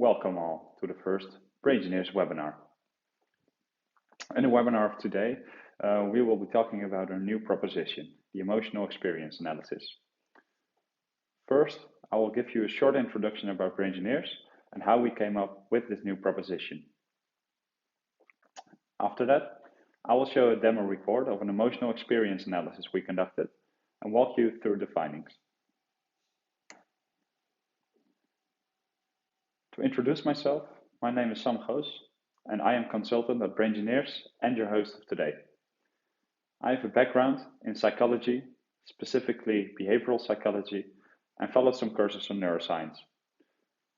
Welcome all to the first Braingineers webinar. In the webinar of today, we will be talking about a new proposition, the emotional experience analysis. First, I will give you a short introduction about Braingineers and how we came up with this new proposition. After that, I will show a demo report of an emotional experience analysis we conducted and walk you through the findings. To introduce myself, my name is Sam Goos and I am consultant at Braingineers and your host of today. I have a background in psychology, specifically behavioral psychology, and followed some courses on neuroscience.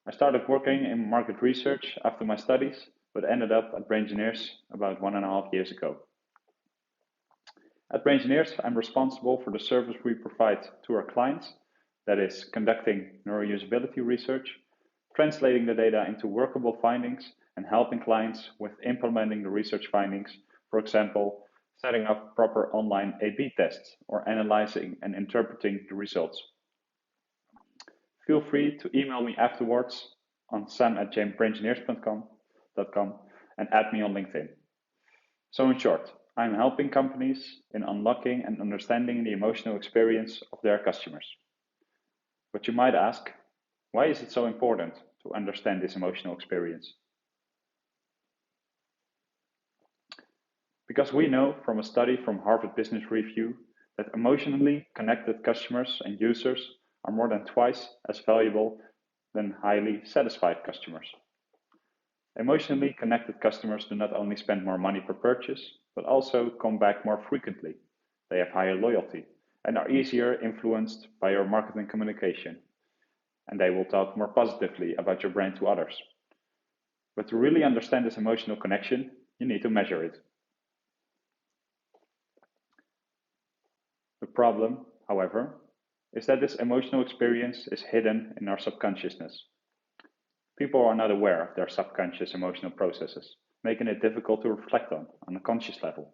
I started working in market research after my studies, but ended up at Braingineers about 1.5 years ago. At Braingineers, I'm responsible for the service we provide to our clients, that is, conducting neurousability research, translating the data into workable findings, and helping clients with implementing the research findings, for example, setting up proper online A/B tests or analyzing and interpreting the results. Feel free to email me afterwards on sam@braingineers.com and add me on LinkedIn. So in short, I'm helping companies in unlocking and understanding the emotional experience of their customers. But you might ask, why is it so important to understand this emotional experience? Because we know from a study from Harvard Business Review that emotionally connected customers and users are more than twice as valuable than highly satisfied customers. Emotionally connected customers do not only spend more money per purchase, but also come back more frequently. They have higher loyalty and are easier influenced by your marketing communication. And they will talk more positively about your brand to others. But to really understand this emotional connection, you need to measure it. The problem, however, is that this emotional experience is hidden in our subconsciousness. People are not aware of their subconscious emotional processes, making it difficult to reflect on a conscious level.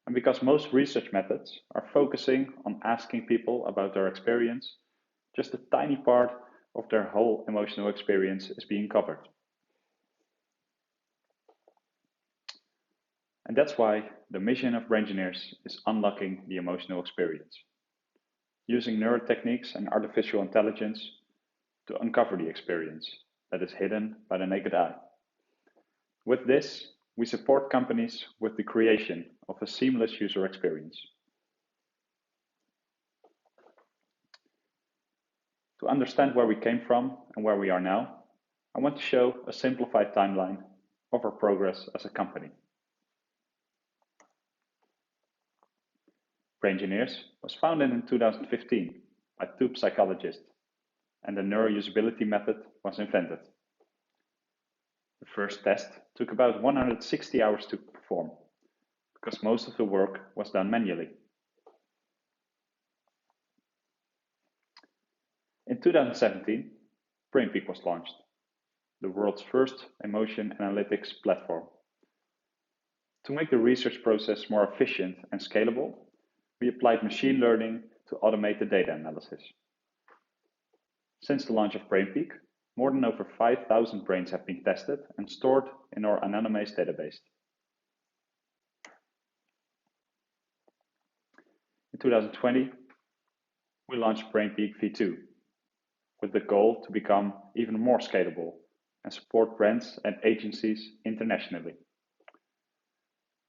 And because most research methods are focusing on asking people about their experience, just a tiny part of their whole emotional experience is being covered. And that's why the mission of Braingineers is unlocking the emotional experience, using neurotechniques and artificial intelligence to uncover the experience that is hidden by the naked eye. With this, we support companies with the creation of a seamless user experience. To understand where we came from and where we are now, I want to show a simplified timeline of our progress as a company. Braingineers was founded in 2015 by two psychologists, and the neurousability method was invented. The first test took about 160 hours to perform, because most of the work was done manually. In 2017, BrainPeak was launched, the world's first emotion analytics platform. To make the research process more efficient and scalable, we applied machine learning to automate the data analysis. Since the launch of BrainPeak, more than over 5,000 brains have been tested and stored in our anonymized database. In 2020, we launched BrainPeak V2 with the goal to become even more scalable and support brands and agencies internationally.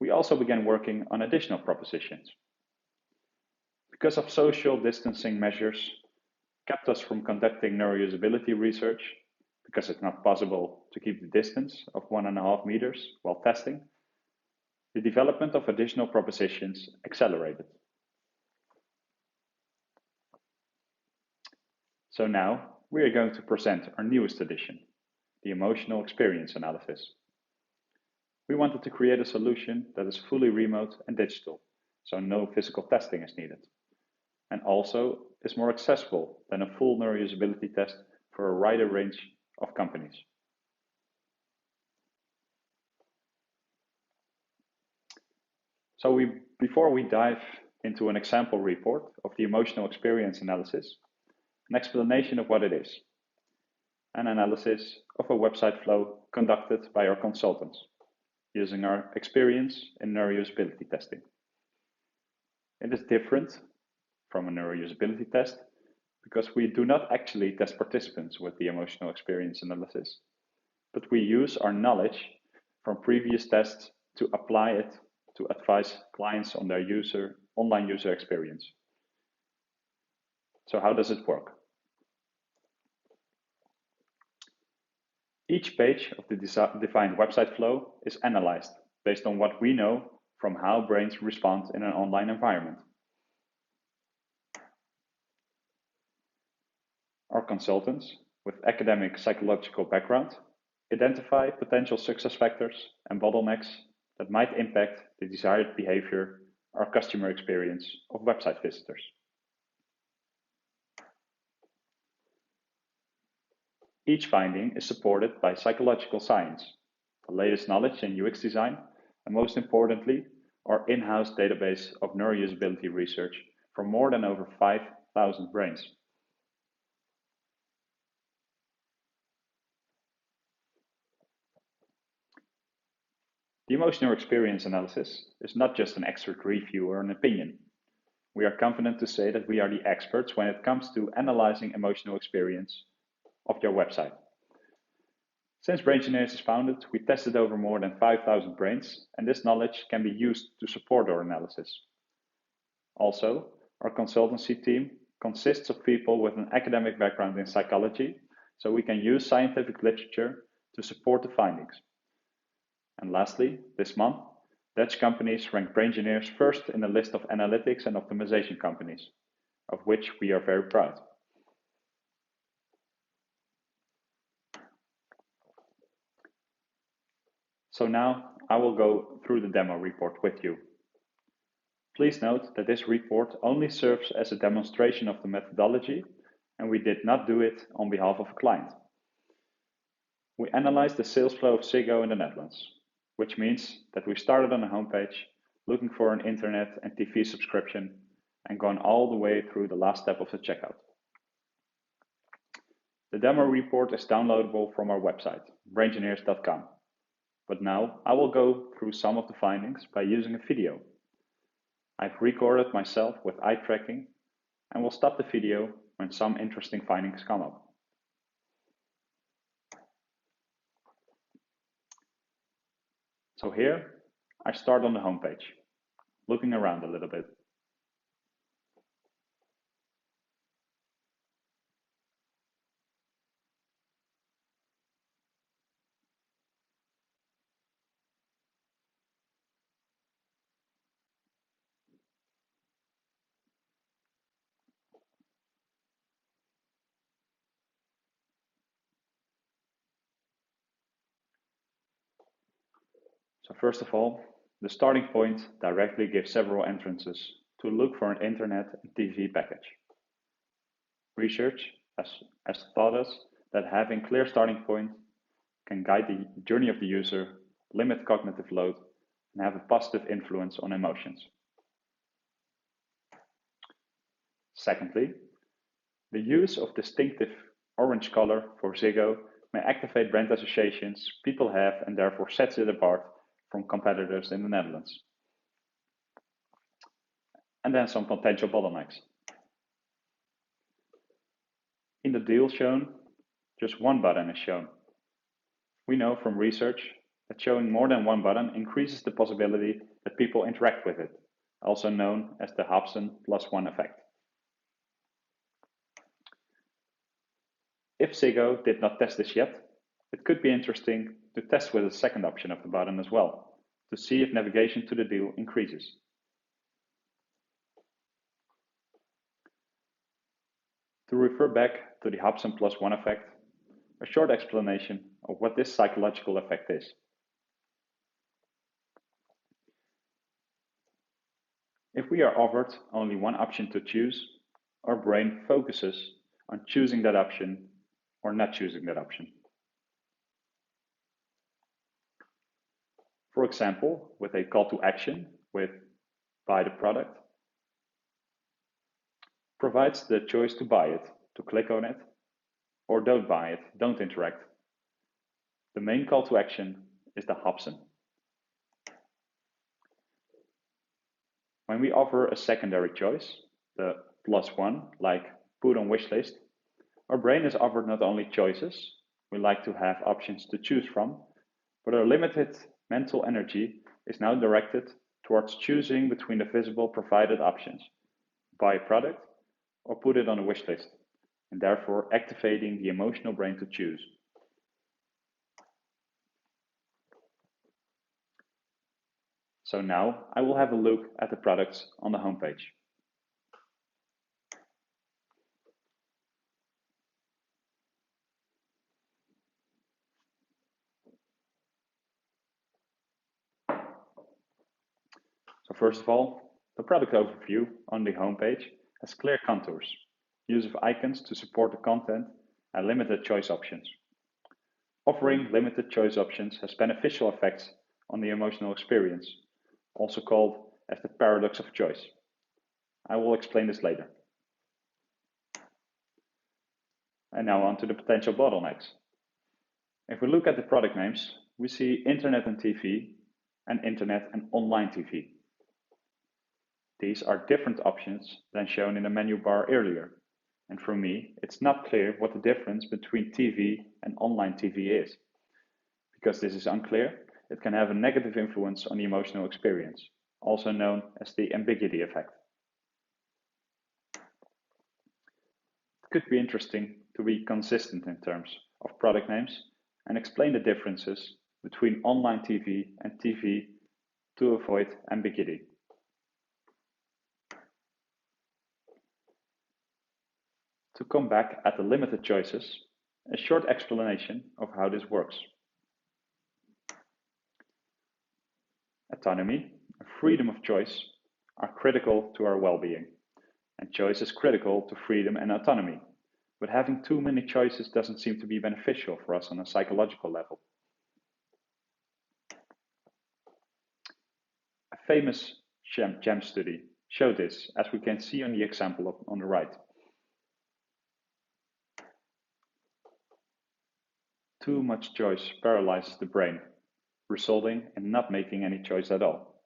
We also began working on additional propositions. Because of social distancing measures kept us from conducting neurousability research, because it's not possible to keep the distance of 1.5 meters while testing, the development of additional propositions accelerated. So now we are going to present our newest edition, the emotional experience analysis. We wanted to create a solution that is fully remote and digital, so no physical testing is needed, and also is more accessible than a full neurousability test for a wider range of companies. So before we dive into an example report of the emotional experience analysis, an explanation of what it is. an analysis of a website flow conducted by our consultants, using our experience in neurousability testing. It is different from a neurousability test because we do not actually test participants with the emotional experience analysis, but we use our knowledge from previous tests to apply it to advise clients on their online user experience. So how does it work? Each page of the defined website flow is analyzed based on what we know from how brains respond in an online environment. Our consultants, with academic psychological background, identify potential success factors and bottlenecks that might impact the desired behavior or customer experience of website visitors. Each finding is supported by psychological science, the latest knowledge in UX design, and most importantly, our in-house database of neurousability research from more than over 5,000 brains. The emotional experience analysis is not just an expert review or an opinion. We are confident to say that we are the experts when it comes to analyzing emotional experience of your website. Since Braingineers is founded, we tested over more than 5,000 brains, and this knowledge can be used to support our analysis. Also, our consultancy team consists of people with an academic background in psychology, so we can use scientific literature to support the findings. And lastly, this month, Dutch companies ranked Braingineers first in the list of analytics and optimization companies, of which we are very proud. So now I will go through the demo report with you. Please note that this report only serves as a demonstration of the methodology, and we did not do it on behalf of a client. We analyzed the sales flow of Ziggo in the Netherlands, which means that we started on the homepage looking for an internet and TV subscription and gone all the way through the last step of the checkout. The demo report is downloadable from our website, Braingineers.com. But now I will go through some of the findings by using a video. I've recorded myself with eye tracking and will stop the video when some interesting findings come up. So here, I start on the homepage, looking around a little bit. So first of all, the starting point directly gives several entrances to look for an internet and TV package. Research has taught us that having clear starting point can guide the journey of the user, limit cognitive load, and have a positive influence on emotions. Secondly, the use of distinctive orange color for Ziggo may activate brand associations people have and therefore sets it apart from competitors in the Netherlands. And then some potential bottlenecks. In the deal shown, just one button is shown. We know from research that showing more than one button increases the possibility that people interact with it, also known as the Hobson +1 effect. If Ziggo did not test this yet, it could be interesting to test with a second option of the button as well, to see if navigation to the deal increases. To refer back to the Hobson +1 effect, a short explanation of what this psychological effect is. If we are offered only one option to choose, our brain focuses on choosing that option or not choosing that option. For example, with a call to action with buy the product, provides the choice to buy it, to click on it, or don't buy it, don't interact. The main call to action is the Hobson. When we offer a secondary choice, the +1, like put on wishlist, our brain is offered not only choices, we like to have options to choose from, but our limited mental energy is now directed towards choosing between the visible provided options, buy a product or put it on a wish list, and therefore activating the emotional brain to choose. So now I will have a look at the products on the homepage. So first of all, the product overview on the homepage has clear contours, use of icons to support the content, and limited choice options. Offering limited choice options has beneficial effects on the emotional experience, also called as the paradox of choice. I will explain this later. And now on to the potential bottlenecks. If we look at the product names, we see Internet and TV and Internet and online TV. These are different options than shown in the menu bar earlier, and for me, it's not clear what the difference between TV and online TV is. Because this is unclear, it can have a negative influence on the emotional experience, also known as the ambiguity effect. It could be interesting to be consistent in terms of product names and explain the differences between online TV and TV to avoid ambiguity. To come back at the limited choices, a short explanation of how this works. Autonomy and freedom of choice are critical to our well-being, and choice is critical to freedom and autonomy, but having too many choices doesn't seem to be beneficial for us on a psychological level. A famous GEM study showed this, as we can see on the example on the right. Too much choice paralyzes the brain, resulting in not making any choice at all.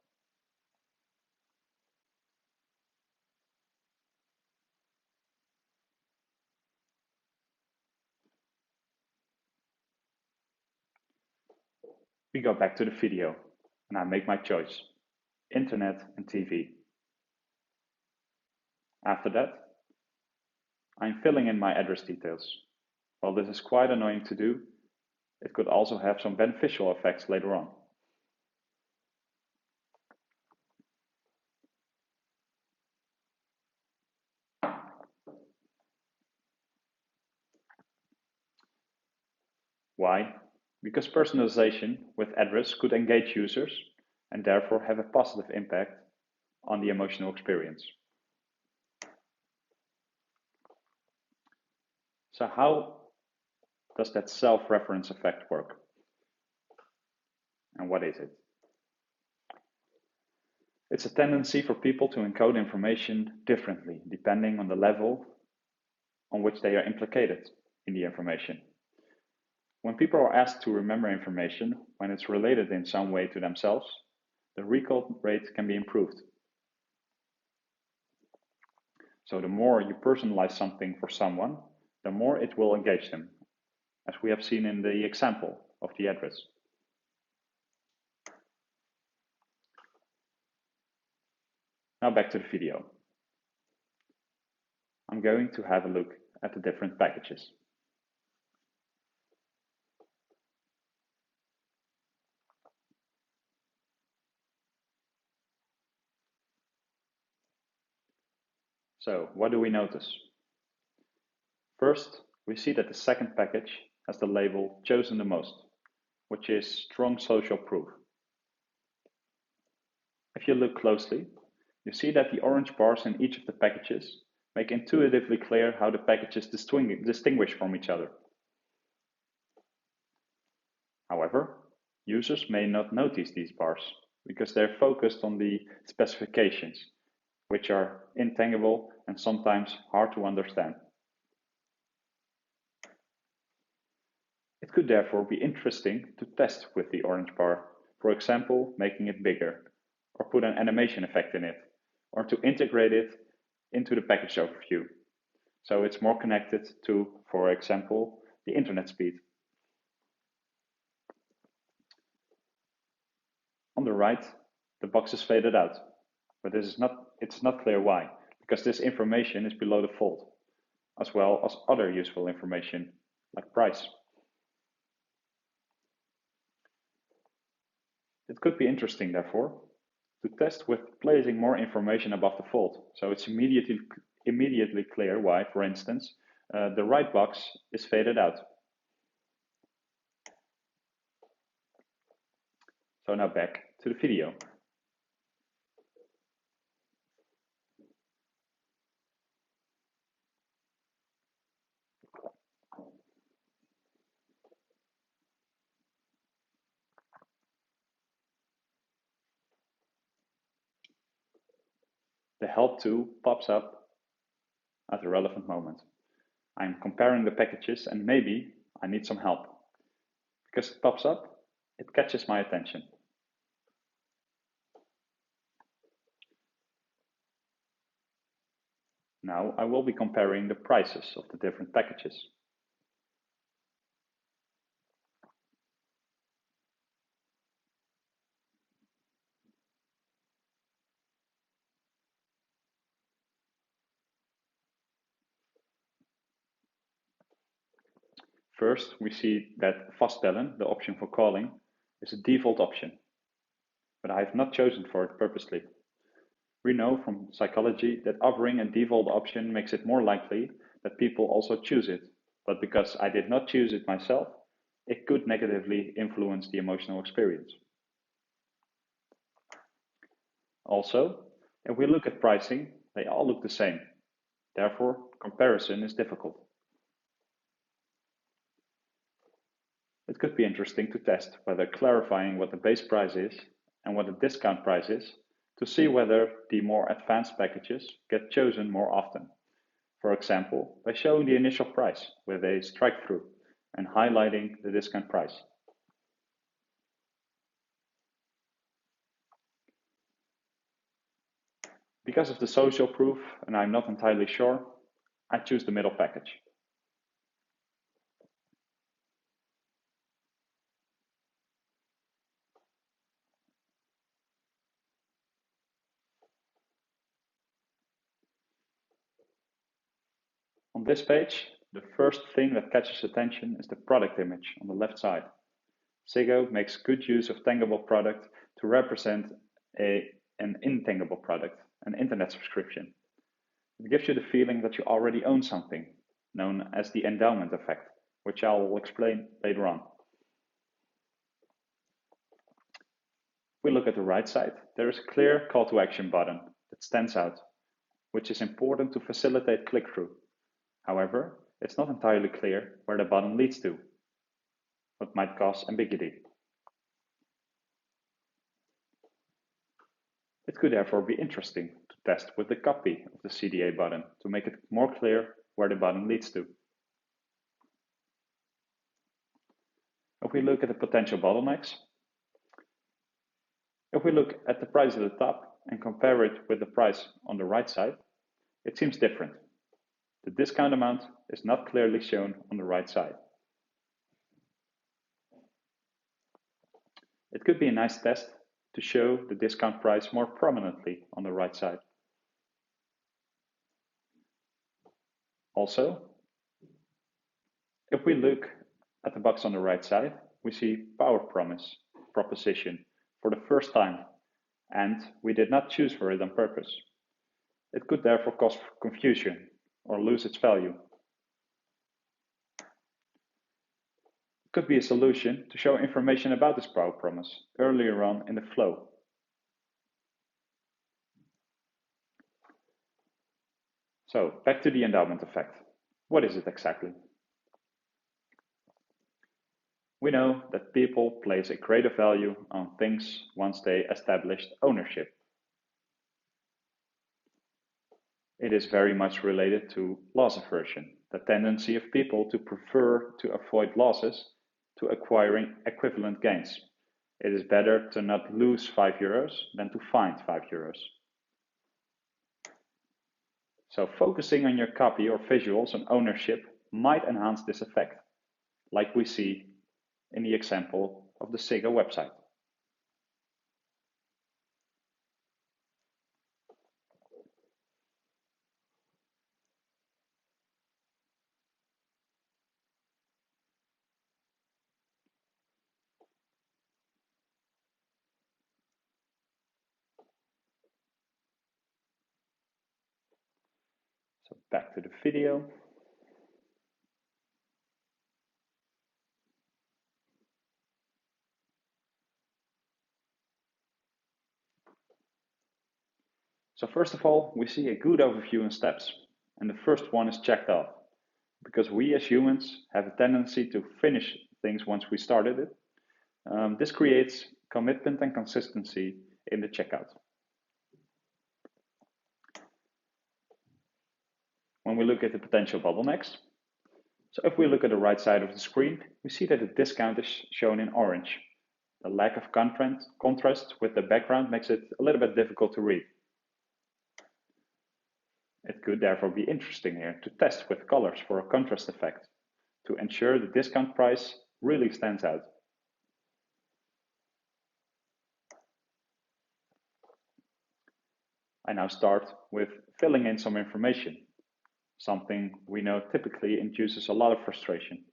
We go back to the video, and I make my choice, Internet and TV. After that, I'm filling in my address details. While this is quite annoying to do, it could also have some beneficial effects later on. Why? Because personalization with address could engage users and therefore have a positive impact on the emotional experience. So how does that self-reference effect work? And what is it? It's a tendency for people to encode information differently, depending on the level on which they are implicated in the information. When people are asked to remember information when it's related in some way to themselves, the recall rate can be improved. So the more you personalize something for someone, the more it will engage them, as we have seen in the example of the address. Now back to the video. I'm going to have a look at the different packages. So what do we notice? First, we see that the second package has the label chosen the most, which is strong social proof. If you look closely, you see that the orange bars in each of the packages make intuitively clear how the packages distinguish from each other. However, users may not notice these bars because they're focused on the specifications, which are intangible and sometimes hard to understand. It could therefore be interesting to test with the orange bar, for example, making it bigger, or put an animation effect in it, or to integrate it into the package overview, so it's more connected to, for example, the internet speed. On the right, the box is faded out, but it's not clear why, because this information is below the fold, as well as other useful information, like price. It could be interesting, therefore, to test with placing more information above the fold, so it's immediately clear why, for instance, the right box is faded out. So now back to the video. The help tool pops up at the relevant moment. I'm comparing the packages and maybe I need some help. Because it pops up, it catches my attention. Now I will be comparing the prices of the different packages. First, we see that vastbellen, the option for calling, is a default option, but I have not chosen for it purposely. We know from psychology that offering a default option makes it more likely that people also choose it, but because I did not choose it myself, it could negatively influence the emotional experience. Also, if we look at pricing, they all look the same. Therefore, comparison is difficult. It could be interesting to test whether clarifying what the base price is and what the discount price is to see whether the more advanced packages get chosen more often. For example, by showing the initial price with a strike through and highlighting the discount price. Because of the social proof, and I'm not entirely sure, I choose the middle package. On this page, the first thing that catches attention is the product image on the left side. Ziggo makes good use of tangible product to represent an intangible product, an internet subscription. It gives you the feeling that you already own something, known as the endowment effect, which I will explain later on. If we look at the right side, there is a clear call to action button that stands out, which is important to facilitate click-through. However, it's not entirely clear where the button leads to, what might cause ambiguity. It could therefore be interesting to test with the copy of the CTA button to make it more clear where the button leads to. If we look at the potential bottlenecks, if we look at the price at the top and compare it with the price on the right side, it seems different. The discount amount is not clearly shown on the right side. It could be a nice test to show the discount price more prominently on the right side. Also, if we look at the box on the right side, we see power promise proposition for the first time, and we did not choose for it on purpose. It could therefore cause confusion or lose its value. It could be a solution to show information about this power promise earlier on in the flow. So back to the endowment effect. What is it exactly? We know that people place a greater value on things once they established ownership. It is very much related to loss aversion, the tendency of people to prefer to avoid losses to acquiring equivalent gains. It is better to not lose €5 than to find €5. So focusing on your copy or visuals and ownership might enhance this effect, like we see in the example of the Ziggo website. So back to the video. So first of all, we see a good overview in steps. And the first one is checked off. Because we as humans have a tendency to finish things once we started it. This creates commitment and consistency in the checkout. When we look at the potential bottlenecks, so if we look at the right side of the screen, we see that the discount is shown in orange. The lack of contrast with the background makes it a little bit difficult to read. It could therefore be interesting here to test with colors for a contrast effect to ensure the discount price really stands out. I now start with filling in some information, something we know typically induces a lot of frustration.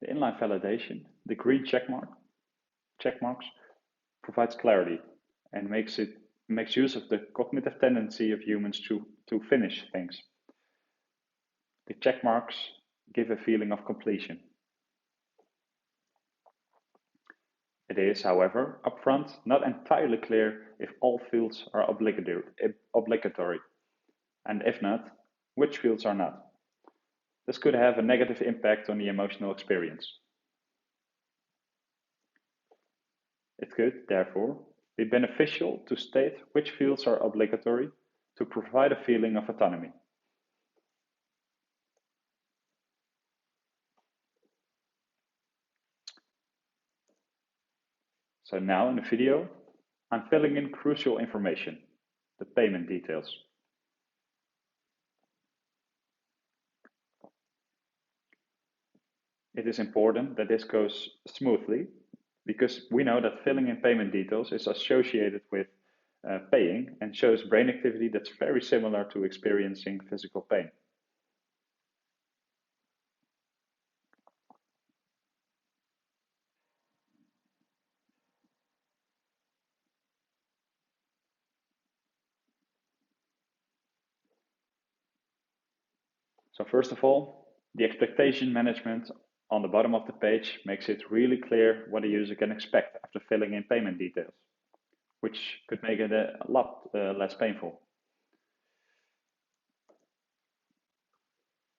The inline validation, the green checkmarks, provides clarity and makes use of the cognitive tendency of humans to finish things. The checkmarks give a feeling of completion. It is, however, upfront not entirely clear if all fields are obligatory, and if not, which fields are not. This could have a negative impact on the emotional experience. It could, therefore, be beneficial to state which fields are obligatory to provide a feeling of autonomy. So now in the video, I'm filling in crucial information, the payment details. It is important that this goes smoothly because we know that filling in payment details is associated with paying and shows brain activity that's very similar to experiencing physical pain. So first of all, the expectation management on the bottom of the page makes it really clear what a user can expect after filling in payment details, which could make it a lot less painful.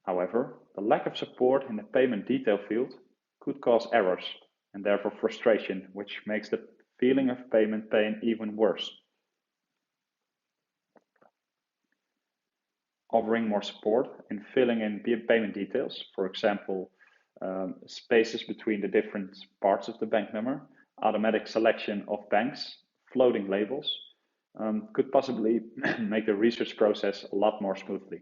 However, the lack of support in the payment detail field could cause errors and therefore frustration, which makes the feeling of payment pain even worse. Offering more support in filling in payment details, for example, spaces between the different parts of the bank number, automatic selection of banks, floating labels, could possibly make the research process a lot more smoothly.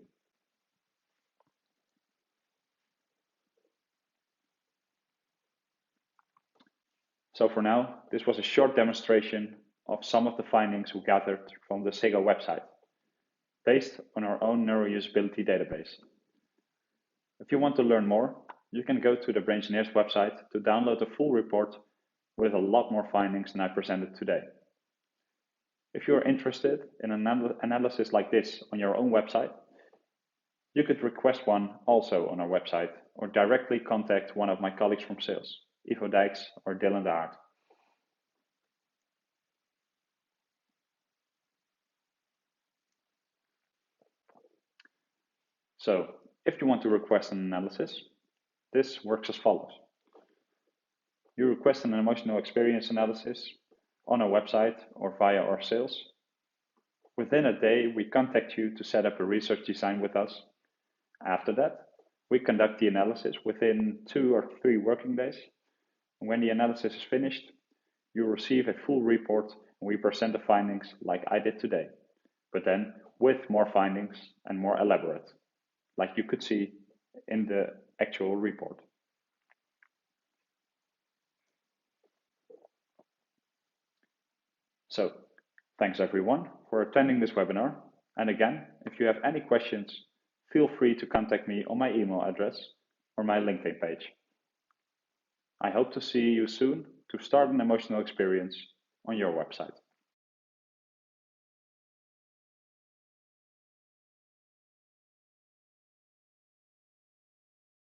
So for now, this was a short demonstration of some of the findings we gathered from the Ziggo website, based on our own neurousability database. If you want to learn more, you can go to the Braingineers website to download the full report with a lot more findings than I presented today. If you are interested in an analysis like this on your own website, you could request one also on our website or directly contact one of my colleagues from sales, Ivo Dijks or Dylan de Haart. So, if you want to request an analysis, this works as follows. You request an emotional experience analysis on our website or via our sales. Within a day, we contact you to set up a research design with us. After that, we conduct the analysis within 2 or 3 working days. And when the analysis is finished, you will receive a full report and we present the findings like I did today, but then with more findings and more elaborate, like you could see in the actual report. So, thanks everyone for attending this webinar. And again, if you have any questions, feel free to contact me on my email address or my LinkedIn page. I hope to see you soon to start an emotional experience on your website.